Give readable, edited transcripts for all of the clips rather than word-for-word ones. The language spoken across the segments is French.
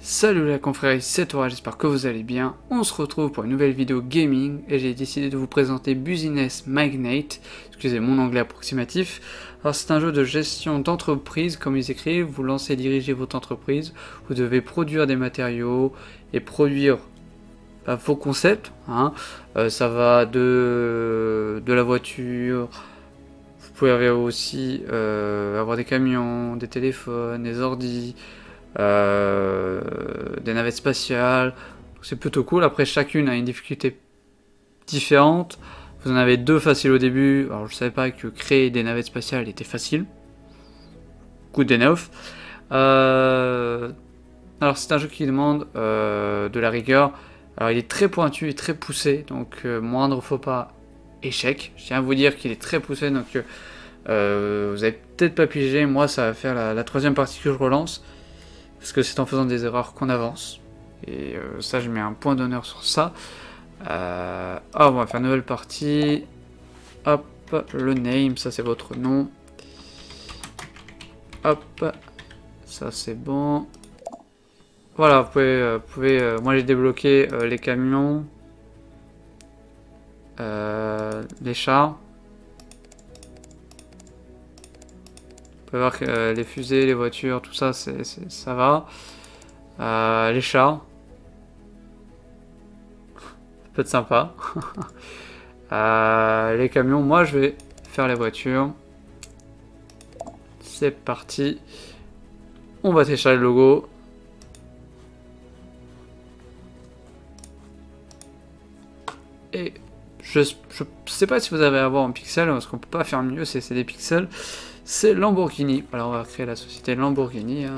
Salut la confrérie, c'est toi, j'espère que vous allez bien. On se retrouve pour une nouvelle vidéo gaming et j'ai décidé de vous présenter Business Magnate, excusez mon anglais approximatif. Alors c'est un jeu de gestion d'entreprise, comme ils écrivent, vous lancez et dirigez votre entreprise, vous devez produire des matériaux et produire vos concepts, hein. Ça va de la voiture, vous pouvez aussi avoir des camions, des téléphones, des ordis, des navettes spatiales, c'est plutôt cool. Après chacune a une difficulté différente, vous en avez deux faciles au début. Alors je savais pas que créer des navettes spatiales était facile, coup des neufs. Alors c'est un jeu qui demande de la rigueur. Alors il est très pointu et très poussé, donc moindre faux pas, échec. Je tiens à vous dire qu'il est très poussé, donc vous avez peut-être pas pigé. Moi ça va faire la troisième partie que je relance, parce que c'est en faisant des erreurs qu'on avance. Et ça, je mets un point d'honneur sur ça. On va faire une nouvelle partie. Hop, le name, ça c'est votre nom. Hop, ça c'est bon. Voilà, vous pouvez moi j'ai débloqué les camions, les chars. Vous pouvez voir que les fusées, les voitures, tout ça, ça va. Les chars. Ça peut être sympa. Les camions, moi je vais faire les voitures. C'est parti. On va télécharger le logo. Et je sais pas si vous avez à voir en pixel, parce qu'on peut pas faire mieux, c'est des pixels. C'est Lamborghini. Alors on va créer la société Lamborghini. Hein.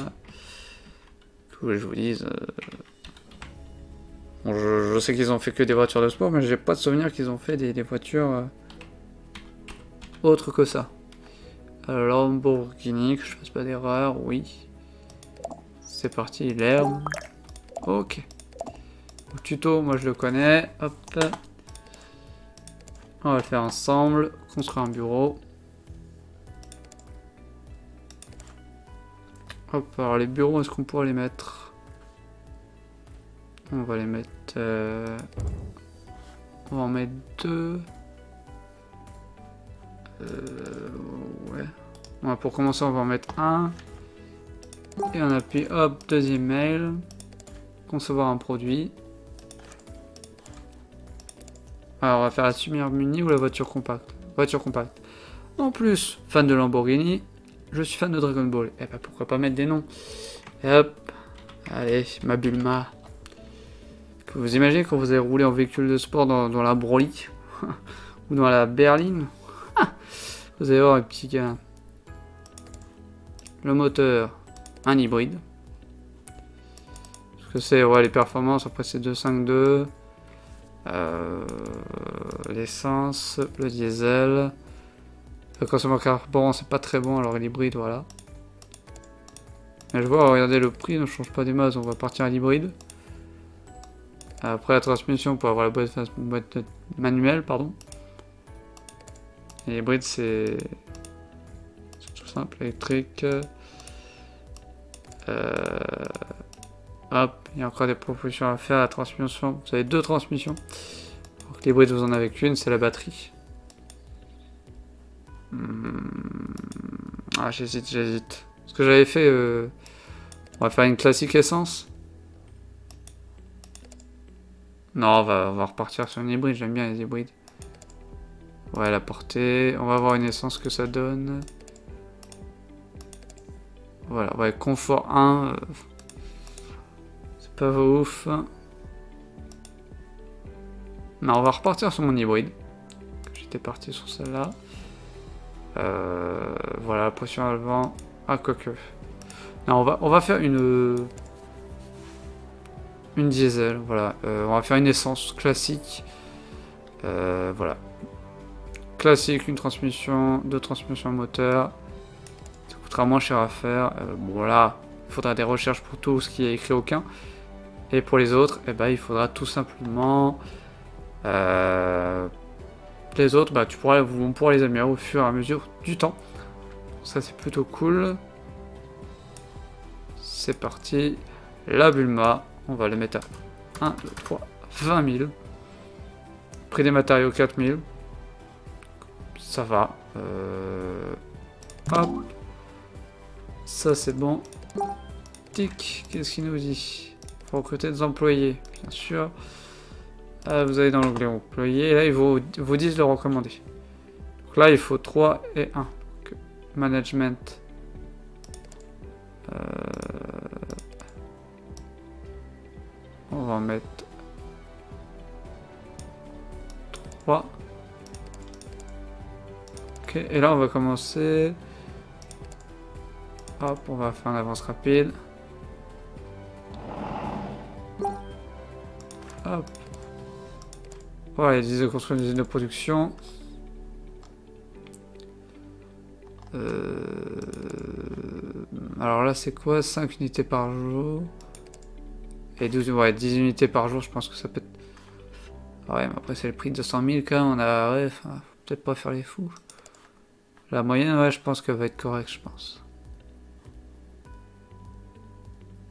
Que je vous dise. Bon, je sais qu'ils ont fait que des voitures de sport, mais j'ai pas de souvenir qu'ils ont fait des voitures autres que ça. Alors, Lamborghini, que je fasse pas d'erreur, oui. C'est parti, l'herbe. Ok. Le tuto, moi je le connais. Hop. On va le faire ensemble. Construire un bureau. Hop, alors les bureaux, est-ce qu'on pourrait les mettre? On va les mettre... On va en mettre deux. Ouais. Bon, pour commencer, on va en mettre un. Et on appuie, hop, deuxième mail. Concevoir un produit. Alors, on va faire la Super Mini ou la voiture compacte. Voiture compacte. En plus, fan de Lamborghini, je suis fan de Dragon Ball. Et bah pourquoi pas mettre des noms. Et hop. Allez, ma Bulma. Que vous imaginez quand vous avez roulé en véhicule de sport dans la Broly ou dans la berline. Vous allez voir un petit gars. Le moteur, un hybride. Ce que c'est, ouais, les performances, après c'est 2.5.2. L'essence, le diesel. Le consommation carburant, c'est pas très bon, alors l'hybride, voilà. Mais je vois, regardez le prix, ne change pas des masses, on va partir à l'hybride. Après la transmission, pour avoir la boîte manuelle, pardon. Et l'hybride, c'est tout simple, électrique. Hop, il y a encore des propositions à faire. La transmission, vous avez deux transmissions. L'hybride, vous en avez qu'une, c'est la batterie. Ah, j'hésite. Ce que j'avais fait, on va faire une classique essence. Non, on va repartir sur une hybride, j'aime bien les hybrides. Ouais, la portée, on va voir une essence que ça donne. Voilà, ouais, confort 1. C'est pas ouf. Non, on va repartir sur mon hybride. J'étais parti sur celle-là. Voilà, pression à vent. Ah, quoique. Non, on va faire une diesel, voilà. On va faire une essence classique. Voilà. Classique, une transmission, deux transmissions moteur. Ça coûtera moins cher à faire. Bon, voilà, il faudra des recherches pour tout ce qui est écrit aucun. Et pour les autres, eh ben, il faudra tout simplement... les autres, bah, on pourra les améliorer au fur et à mesure du temps. Ça, c'est plutôt cool. C'est parti. La Bulma, on va le mettre à 1, 2, 3, 20 000. Prix des matériaux 4 000. Ça va. Hop. Ça c'est bon. Tic, qu'est-ce qu'il nous dit? Faut recruter des employés, bien sûr. Vous allez dans l'onglet employés, et là ils vous disent de le recommander. Donc là il faut 3 et 1. Donc, management. On va en mettre 3. Ok, et là on va commencer. Hop, on va faire une avance rapide. Hop. Voilà, ils disent de construire une usine de production. Alors là, c'est quoi? 5 unités par jour. Et 12, ouais, 10 unités par jour, je pense que ça peut être... Ah ouais, mais après, c'est le prix de 200 000 quand même. On a... Ouais, faut peut-être pas faire les fous. La moyenne, ouais, je pense qu'elle va être correcte, je pense.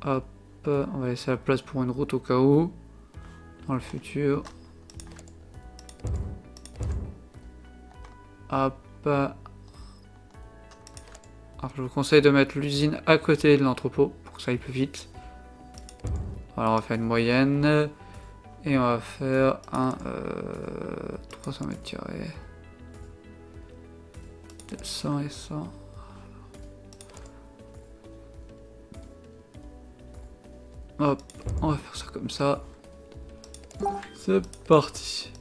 Hop, on va laisser la place pour une route au cas où. Dans le futur. Hop. Alors je vous conseille de mettre l'usine à côté de l'entrepôt pour que ça aille plus vite. Voilà, on va faire une moyenne. Et on va faire un 300 mètres carrés. 100 et 100. Hop, on va faire ça comme ça. C'est parti.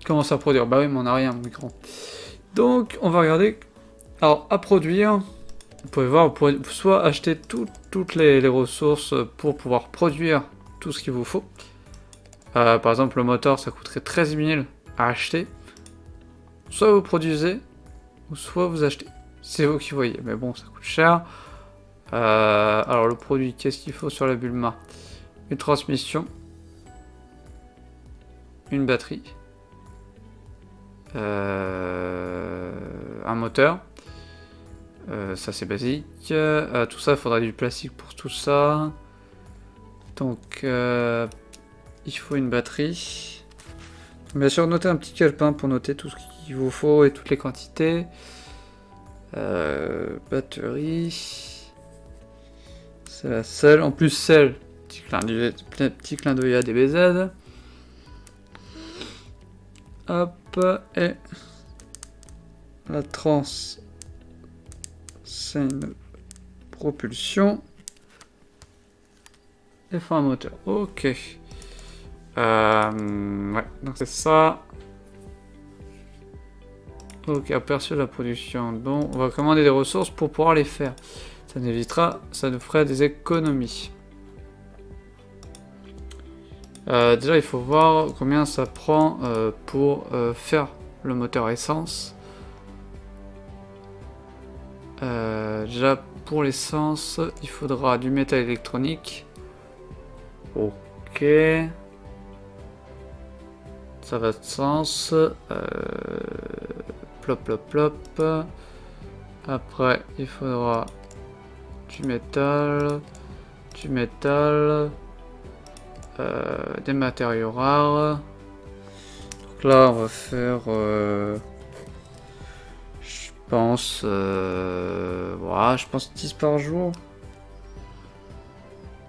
Commence à produire. Bah oui, mais on n'a rien, mon écran. Donc, on va regarder. Alors, à produire, vous pouvez voir, vous pouvez soit acheter toutes les ressources pour pouvoir produire tout ce qu'il vous faut. Par exemple, le moteur, ça coûterait 13 000 à acheter. Soit vous produisez, ou soit vous achetez. C'est vous qui voyez, mais bon, ça coûte cher. Alors, le produit, qu'est-ce qu'il faut sur la Bulma? Une transmission. Une batterie. Un moteur. Ça c'est basique. Tout ça, il faudra du plastique pour tout ça. Donc, il faut une batterie. Bien sûr, notez un petit calepin pour noter tout ce qu'il vous faut et toutes les quantités. Batterie. C'est la selle. En plus, selle. Petit clin d'œil à DBZ. Hop, et la trans, c'est une propulsion. Et faut un moteur. Ok. Ouais, donc c'est ça. Ok, aperçu de la production. Donc, on va commander des ressources pour pouvoir les faire. Ça nous évitera, ça nous ferait des économies. Déjà, il faut voir combien ça prend pour faire le moteur essence. Déjà, pour l'essence, il faudra du métal électronique. Ok. Ça va de sens. Plop, plop, plop. Après, il faudra du métal. Du métal. Des matériaux rares. Donc là, on va faire... je pense... voilà, je pense 10 par jour.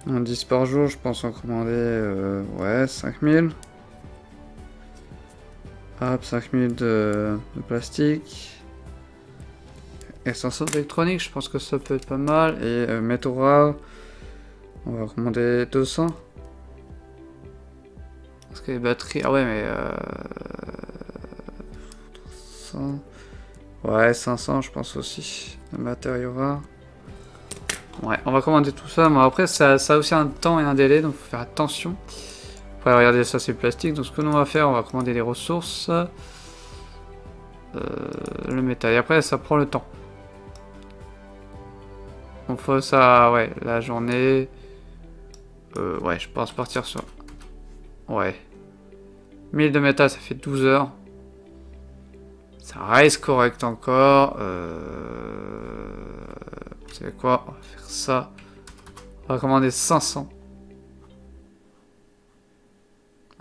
10 par jour, je pense en commander... ouais, 5000. Hop, 5000 de plastique. Essence électronique, je pense que ça peut être pas mal. Et métaux rares, on va commander 200. Parce que les batteries... Ah ouais, mais... 300... Ouais, 500, je pense aussi. De matériaux rares. Ouais, on va commander tout ça. Mais après, ça a aussi un temps et un délai, donc il faut faire attention. Après, regardez, ça c'est plastique. Donc ce que nous on va faire, on va commander les ressources. Le métal. Et après, ça prend le temps. On fait ça, ouais, la journée. Ouais, je pense partir sur... Ouais. 1000 de métal, ça fait 12 heures. Ça reste correct encore. Vous savez quoi? On va faire ça. On va commander 500.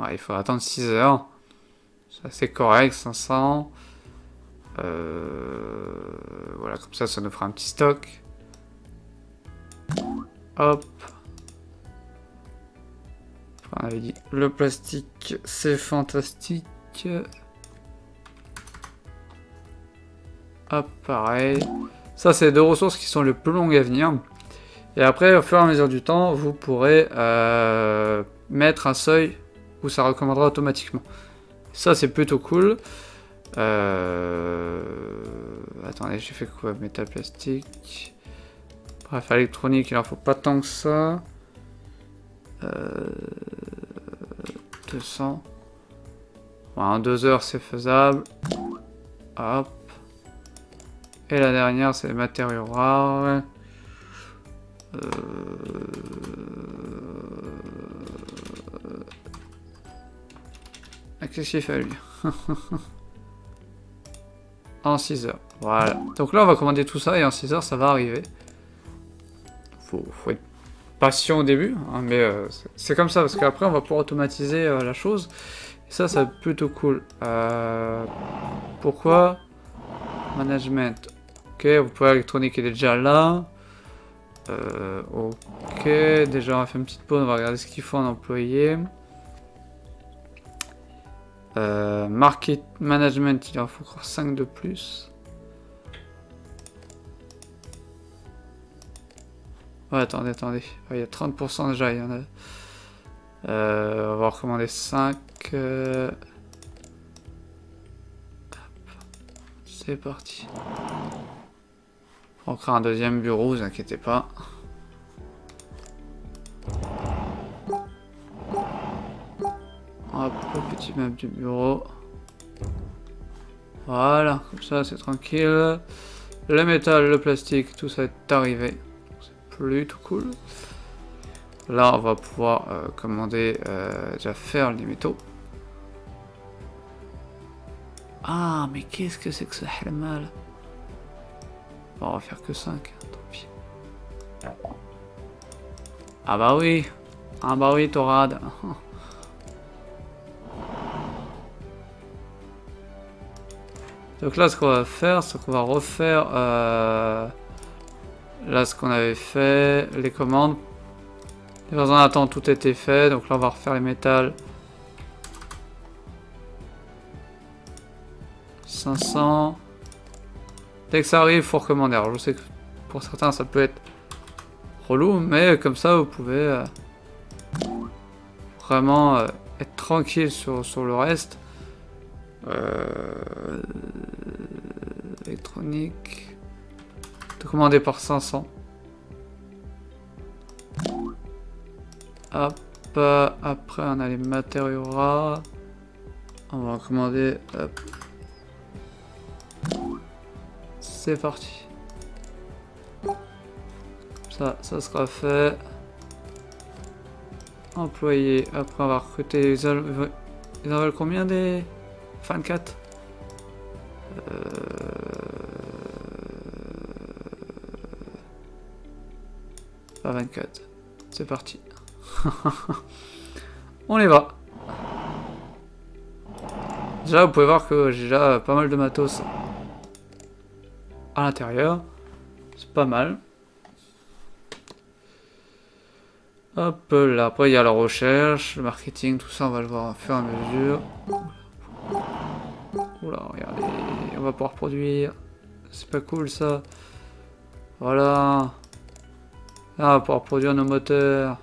Ouais, il faut attendre 6 heures. C'est assez correct, 500. Voilà, comme ça nous fera un petit stock. Hop. On avait dit le plastique, c'est fantastique. Hop, pareil. Ça, c'est 2 ressources qui sont les plus longues à venir. Et après, au fur et à mesure du temps, vous pourrez mettre un seuil où ça recommandera automatiquement. Ça, c'est plutôt cool. Attendez, j'ai fait quoi? Métal, plastique. Bref, électronique, il en faut pas tant que ça. 200. Bon, en 2 heures, c'est faisable. Hop. Et la dernière, c'est les matériaux rares. Qu'est-ce qu'il fait lui? En 6 heures. Voilà. Donc là, on va commander tout ça et en 6 heures, ça va arriver. Faut être patient au début, hein, mais c'est comme ça, parce qu'après, on va pouvoir automatiser la chose. Et ça, c'est plutôt cool. Pourquoi? Management. Ok, vous pouvez électronique, il est déjà là. Ok, déjà, on va faire une petite pause, on va regarder ce qu'il faut en employé. Market management, il en faut encore 5 de plus. Ouais, attendez. Il y a 30% déjà, il y en a. On va recommander 5. C'est parti. On crée un deuxième bureau, vous inquiétez pas. Hop, le petit meuble du bureau. Voilà, comme ça c'est tranquille. Le métal, le plastique, tout ça est arrivé. C'est plutôt cool. Là, on va pouvoir commander, déjà faire les métaux. Ah, mais qu'est-ce que c'est que ça mal. Bon, on va faire que 5, hein, tant pis. Ah bah oui, Torade. Donc là, ce qu'on va faire, c'est qu'on va refaire là ce qu'on avait fait, les commandes. Dans un instant, tout était fait. Donc là, on va refaire les métals. 500. Dès que ça arrive, il faut recommander. Alors je sais que pour certains, ça peut être relou, mais comme ça, vous pouvez vraiment être tranquille sur le reste. Électronique. Tout commandé par 500. Hop. Après, on a les matériaux rares. On va commander. Hop. C'est parti. Ça sera fait. Employé. Après, on va recruter. Ils en veulent combien des 24? Pas 24. C'est parti. On y va. Déjà, vous pouvez voir que j'ai déjà pas mal de matos à l'intérieur. C'est pas mal. Hop là. Après, il y a la recherche, le marketing, tout ça, on va le voir au fur et à mesure. Oula, regardez. On va pouvoir produire. C'est pas cool ça. Voilà. Là, on va pouvoir produire nos moteurs.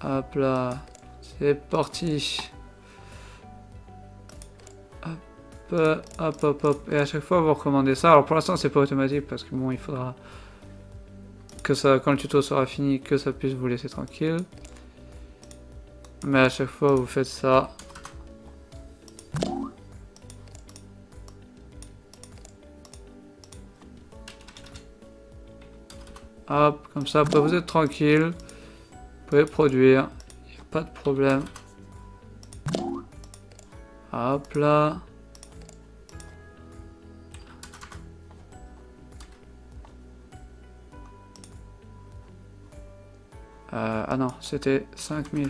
Hop là. C'est parti. Hop. Et à chaque fois, vous recommandez ça. Alors pour l'instant, c'est pas automatique parce que bon, il faudra que ça, quand le tuto sera fini, que ça puisse vous laisser tranquille. Mais à chaque fois, vous faites ça. Hop, comme ça, après vous êtes tranquille. Vous pouvez produire. Il n'y a pas de problème. Hop là. Ah non, c'était 5000.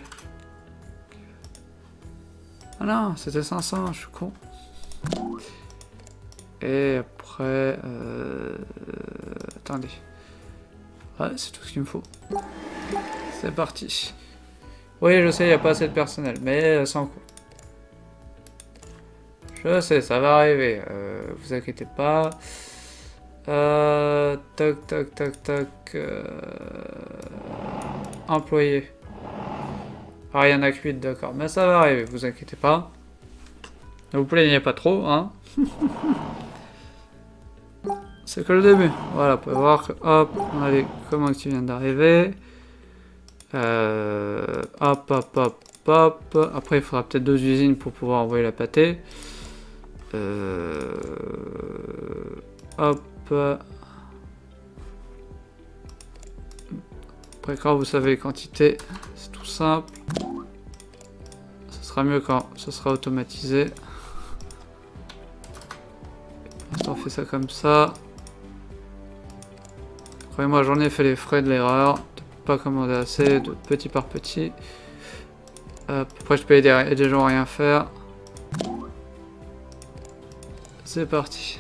Ah non, c'était 500, je suis con. Et après... Attendez. Ouais, c'est tout ce qu'il me faut. C'est parti. Oui, je sais, il n'y a pas assez de personnel, mais sans coup. Je sais, ça va arriver. Vous inquiétez pas. Toc, toc, toc, toc. Employé. Ah, il y en a que 8, d'accord. Mais ça va arriver, vous inquiétez pas. Ne vous plaignez pas trop, hein. C'est que le début. Voilà, vous pouvez voir que, hop, on a les commandes qui viennent d'arriver. Hop, hop, hop, hop. Après, il faudra peut-être 2 usines pour pouvoir envoyer la pâtée. Hop. Après, quand vous savez les quantités, c'est tout simple. Ce sera mieux quand ce sera automatisé. On fait ça comme ça. Croyez-moi, j'en ai fait les frais de l'erreur. De pas commander assez, de petit par petit. Hop. Après, je peux aider des gens à rien faire. C'est parti.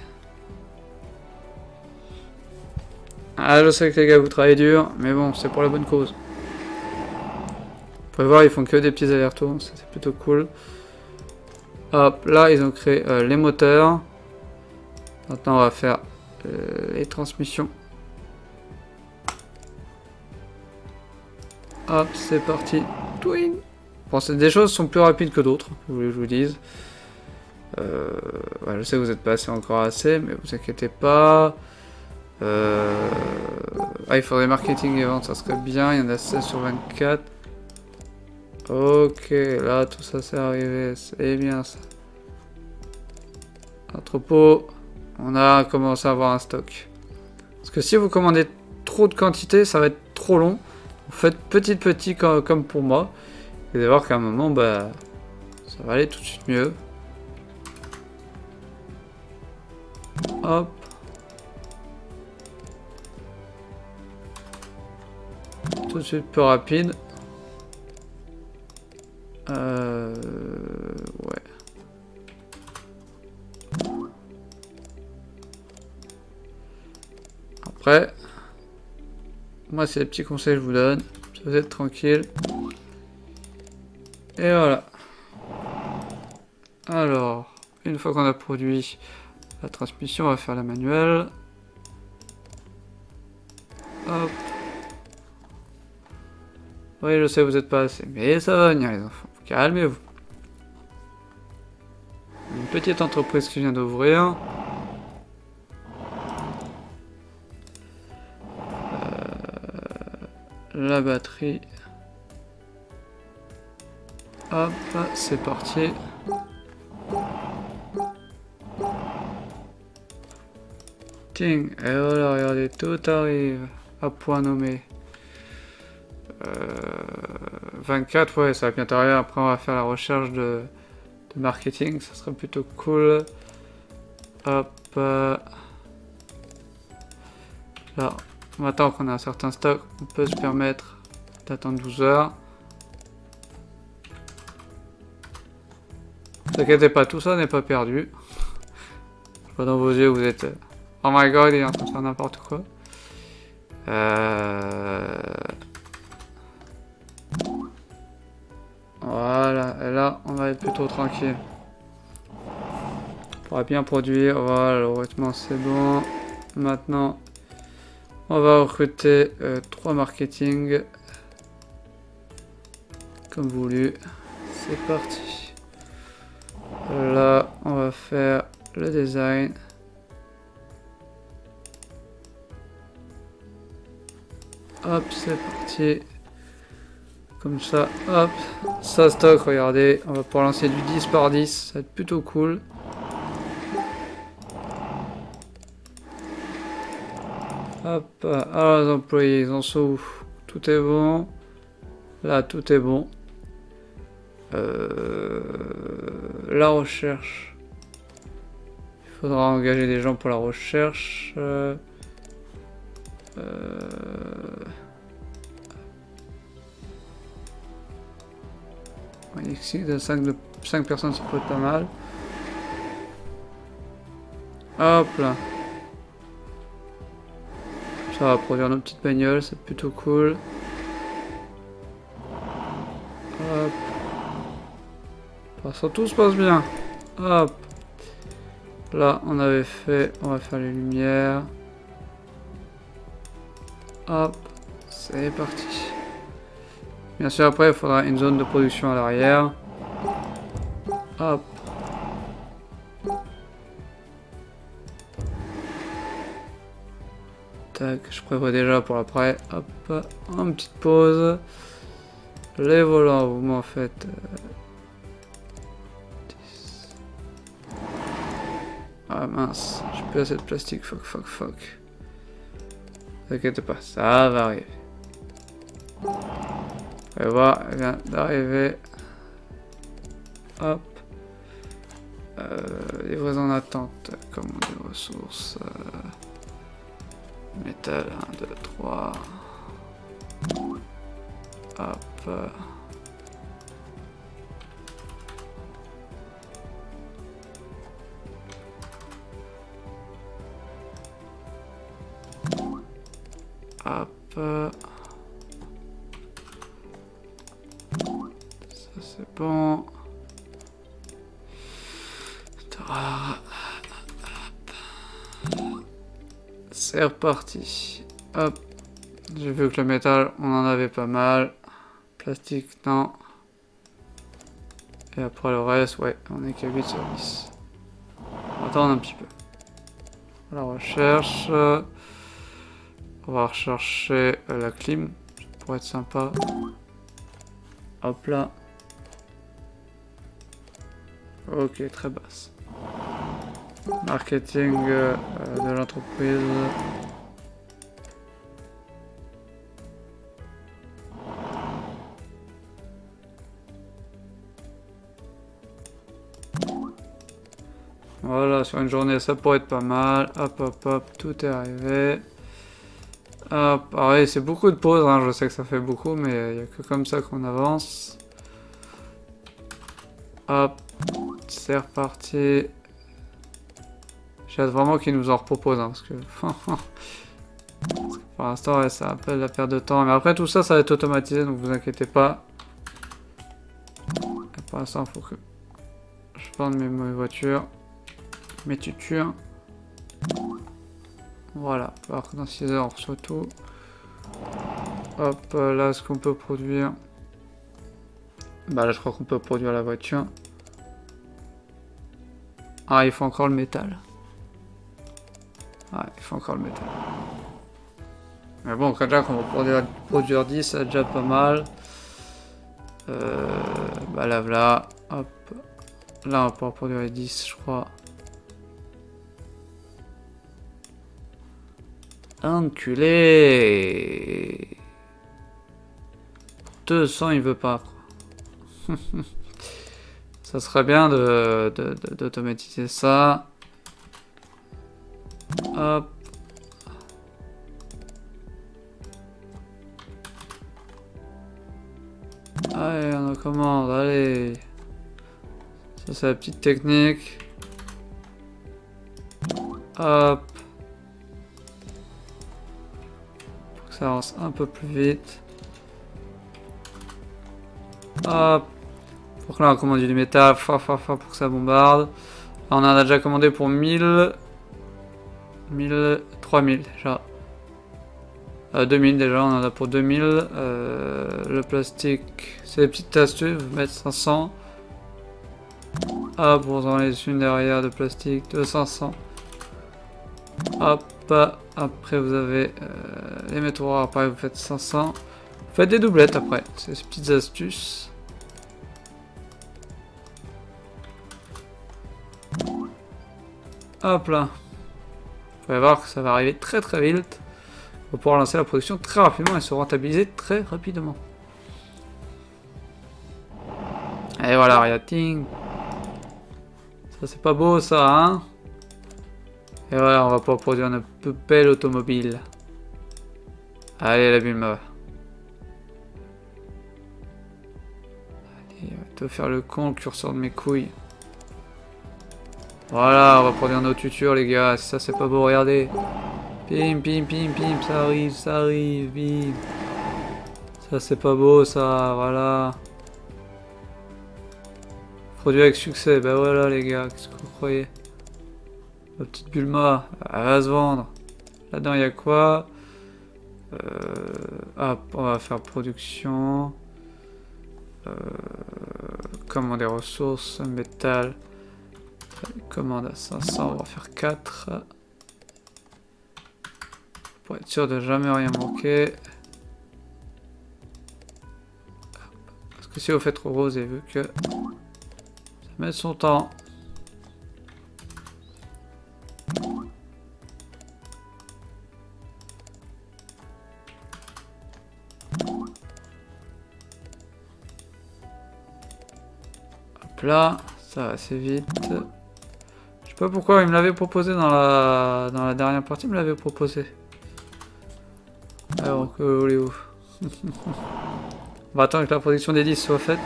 Ah, je sais que les gars, vous travaillez dur, mais bon, c'est pour la bonne cause. Vous pouvez voir, ils font que des petits allers-retours, ça c'est plutôt cool. Hop, là, ils ont créé les moteurs. Maintenant, on va faire les transmissions. Hop, c'est parti. Twing. Bon, des choses sont plus rapides que d'autres, vous voulez que je vous dise. Ouais, je sais que vous n'êtes pas encore assez, mais vous inquiétez pas. Ah, il faudrait marketing et vente, ça serait bien. Il y en a 16 sur 24. Ok, là, tout ça c'est arrivé. C'est bien ça. Entrepôt. On a commencé à avoir un stock. Parce que si vous commandez trop de quantité, ça va être trop long. Vous faites petit comme pour moi. Vous allez voir qu'à un moment, bah, ça va aller tout de suite mieux. Hop. Tout de suite plus rapide. Ouais. Après, moi c'est les petits conseils que je vous donne. Vous êtes tranquille. Et voilà. Alors, une fois qu'on a produit la transmission, on va faire la manuelle. Hop. Oui, je sais, vous n'êtes pas assez, mais ça va venir les enfants. Calmez-vous. Une petite entreprise qui vient d'ouvrir. La batterie. Hop, c'est parti. Ting, et voilà, regardez, tout arrive à point nommé. 24, ouais, ça va bientôt arriver. Après, on va faire la recherche de marketing, ça serait plutôt cool. Hop. Là, maintenant qu'on a un certain stock, on peut se permettre d'attendre 12 heures. Ne vous inquiétez pas, tout ça n'est pas perdu. Je vois dans vos yeux, vous êtes... Oh my god, il est en train de faire n'importe quoi. Voilà, et là, on va être plutôt tranquille. On pourra bien produire. Voilà, le revêtement, c'est bon. Maintenant, on va recruter 3 marketing. Comme voulu. C'est parti. Là, on va faire le design. Hop, c'est parti. Comme ça, hop. Ça stock, regardez. On va pouvoir lancer du 10 par 10. Ça va être plutôt cool. Hop. Alors, les employés, ils en sont où? Tout est bon. Là, tout est bon. La recherche. Il faudra engager des gens pour la recherche. Ici, de 5 personnes, ça peut être pas mal. Hop là. Ça va produire nos petites bagnoles, c'est plutôt cool. Hop. Pour l'instant, tout se passe bien. Hop. Là, on avait fait... On va faire les lumières. Hop. C'est parti. Bien sûr, après, il faudra une zone de production à l'arrière. Hop. Tac, je prévois déjà pour après. Hop, une petite pause. Les volants, vous m'en faites 10. Ah mince, j'ai plus assez de plastique, fuck. T'inquiète pas, ça va arriver. Vous allez voir, elle vient d'arriver. Hop. Livraison en attente, commande des ressources. Métal, 1, 2, 3. Hop. Hop. Ça c'est bon. C'est reparti. Hop. J'ai vu que le métal, on en avait pas mal. Plastique, non. Et après le reste, ouais, on est qu'à 8 sur 10. On va attendre un petit peu. La recherche. On va rechercher la clim. Ça pourrait être sympa. Hop là. Ok, très basse. Marketing de l'entreprise. Voilà, sur une journée, ça pourrait être pas mal. Hop, tout est arrivé. Hop, pareil, c'est beaucoup de pauses, hein. Je sais que ça fait beaucoup, mais il n'y a que comme ça qu'on avance. Hop, c'est reparti. J'ai hâte vraiment qu'ils nous en reproposent, hein, parce que pour l'instant, ouais, ça appelle la perte de temps. Mais après, tout ça, ça va être automatisé, donc vous inquiétez pas. Et pour l'instant, il faut que je vende mes voitures. Mes tutures. Voilà, alors que dans 6 heures on reçoit tout. Hop, là ce qu'on peut produire. Bah là je crois qu'on peut produire la voiture. Ah, il faut encore le métal. Ouais, il faut encore le métal. Mais bon, déjà qu'on va produire 10, c'est déjà pas mal. Bah là, voilà. Hop. Là on va pouvoir produire les 10, je crois. Enculé. 200 il veut pas. Ça serait bien d'automatiser ça. Hop. Allez, on commande, allez. Ça c'est la petite technique. Hop. Ça avance un peu plus vite. Hop. Pour que là on commande du métal, pour que ça bombarde. Là, on en a déjà commandé pour 1000. 3000 déjà. 2000 déjà, on en a pour 2000. Le plastique, c'est des petites astuces, vous mettez 500. Hop, vous en laissez une derrière de plastique, 200. Hop. Après vous avez les métaux rares, pareil, vous faites 500. Vous faites des doublettes après, c'est ces petites astuces. Hop là. Vous allez voir que ça va arriver très vite. On va pouvoir lancer la production très rapidement et se rentabiliser très rapidement. Et voilà, regarde, ting. Ça c'est pas beau ça, hein. Et voilà, on va pouvoir produire une peu belle automobile. Allez, la Bulma. Allez, de faire le con, le curseur de mes couilles. Voilà, on va produire nos tutures les gars, si ça c'est pas beau, regardez. Pim, pim, pim, pim, ça arrive, bim. Ça c'est pas beau ça, voilà. Produit avec succès, bah voilà les gars, qu'est-ce que vous croyez? La petite Bulma, elle va se vendre. Là-dedans il y a quoi? Ah, on va faire production. Commande des ressources, métal. Commande à 500, on va faire 4. Pour être sûr de jamais rien manquer. Parce que si vous faites trop rose, et vu que ça met son temps. Hop là, ça va assez vite. Je sais pas pourquoi il me l'avait proposé dans la dernière partie, il me l'avait proposé. Alors que voulez-vous? On va attendre que la production des 10 soit faite.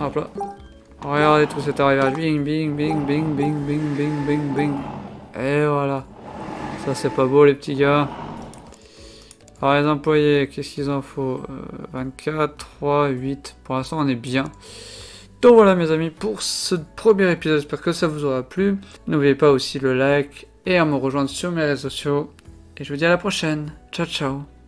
Hop là. Regardez, tout cet arrivage. Bing, bing, bing, bing, bing, bing, bing, bing, bing. Et voilà. Ça, c'est pas beau, les petits gars. Alors, les employés, qu'est-ce qu'il en faut? 24, 3, 8. Pour l'instant, on est bien. Donc voilà, mes amis, pour ce premier épisode. J'espère que ça vous aura plu. N'oubliez pas aussi le like et à me rejoindre sur mes réseaux sociaux. Et je vous dis à la prochaine. Ciao, ciao.